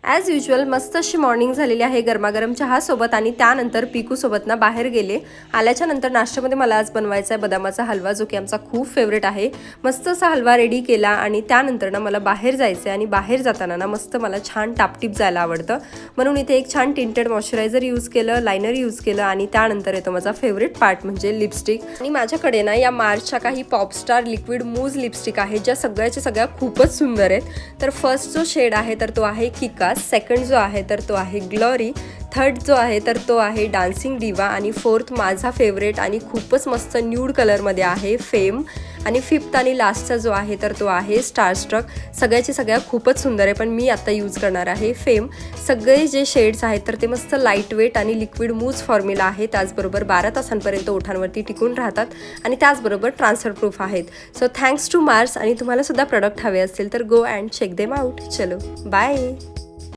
As usual मस्त अशी morning झालेली आहे गरमागरम चहासोबत आणि त्यानंतर पिकूसोबत ना बाहेर गेले. आल्याच्या नंतर नाश्त्यामध्ये मला आज बनवायचा आहे बदामाचा हलवा, जो की आमचा खूप फेवरेट आहे. मस्त असा हलवा रेडी केला आणि त्यानंतर ना मला बाहेर जायचं आहे आणि बाहेर जाताना ना मस्त मला छान टापटीप जायला आवडतं, म्हणून इथे एक छान टिंटेड मॉइश्चरायझर यूज केलं, लायनर यूज केलं आणि त्यानंतर येतो माझा फेवरेट पार्ट म्हणजे लिपस्टिक. आणि माझ्याकडे ना या मार्सच्या काही पॉपस्टार लिक्विड मूज लिपस्टिक आहेत, ज्या सगळ्याच्या सगळ्या खूपच सुंदर आहेत. तर फर्स्ट जो शेड आहे तर तो आहे किकास, सेकंड जो आहे तर तो आहे ग्लोरी, थर्ड जो आहे तर तो आहे डान्सिंग डिवा आणि फोर्थ माझा फेवरेट आणि खूपच मस्त न्यूड कलरमध्ये आहे फेम, आणि फिफ्थ आणि लास्टचा जो आहे तर तो आहे स्टारस्ट्रक. सगळ्याची सगळ्या खूपच सुंदर आहे, पण मी आता यूज करणार आहे फेम. सगळे जे शेड्स आहेत तर ते मस्त लाईट वेट आणि लिक्विड मूज फॉर्म्युला आहे, त्याचबरोबर 12 तासांपर्यंत ओठांवरती टिकून राहतात आणि त्याचबरोबर ट्रान्सफर प्रूफ आहेत. So thanks to Mars. आणि तुम्हाला सुद्धा प्रोडक्ट हवे असतील तर go and check them out. चलो बाय.